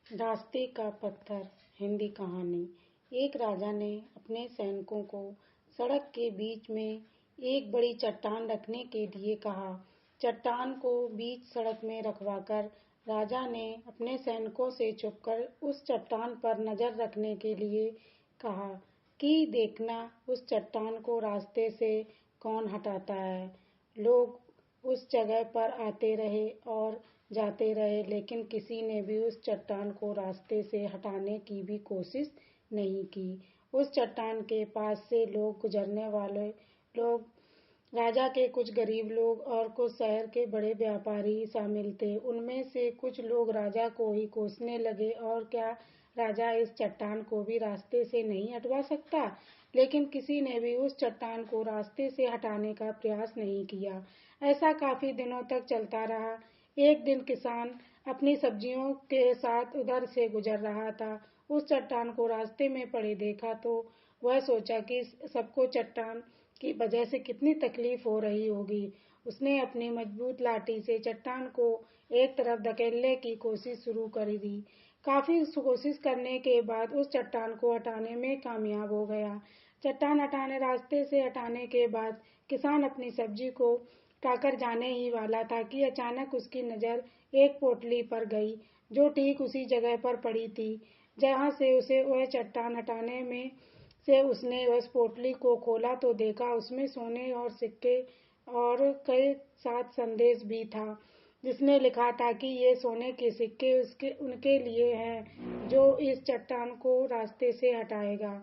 रास्ते का पत्थर। हिंदी कहानी। एक राजा ने अपने सैनिकों को सड़क के बीच में एक बड़ी चट्टान रखने के लिए कहा। चट्टान को बीच सड़क में रखवाकर राजा ने अपने सैनिकों से छुपकर उस चट्टान पर नजर रखने के लिए कहा कि देखना उस चट्टान को रास्ते से कौन हटाता है। लोग उस जगह पर आते रहे और जाते रहे, लेकिन किसी ने भी उस चट्टान को रास्ते से हटाने की भी कोशिश नहीं की। उस चट्टान के पास से लोग गुजरने वाले लोग, राजा के कुछ गरीब लोग और कुछ शहर के बड़े व्यापारी शामिल थे। उनमें से कुछ लोग राजा को ही कोसने लगे, और क्या राजा इस चट्टान को भी रास्ते से नहीं हटवा सकता? लेकिन किसी ने भी उस चट्टान को रास्ते से हटाने का प्रयास नहीं किया। ऐसा काफी दिनों तक चलता रहा। एक दिन किसान अपनी सब्जियों के साथ उधर से गुजर रहा था। उस चट्टान को रास्ते में पड़े देखा तो वह सोचा कि सबको चट्टान की वजह से कितनी तकलीफ हो रही होगी। उसने अपनी मजबूत लाठी से चट्टान को एक तरफ धकेलने की कोशिश शुरू कर दी। काफी कोशिश करने के बाद उस चट्टान को हटाने में कामयाब हो गया। चट्टान रास्ते से हटाने के बाद किसान अपनी सब्जी को उठाकर जाने ही वाला था कि अचानक उसकी नजर एक पोटली पर गई, जो ठीक उसी जगह पर पड़ी थी जहां से उसे वह चट्टान हटाने में से उसने उस पोटली को खोला तो देखा उसमें सोने और सिक्के और कई सात संदेश भी था, जिसने लिखा था कि ये सोने के सिक्के उनके लिए हैं जो इस चट्टान को रास्ते से हटाएगा।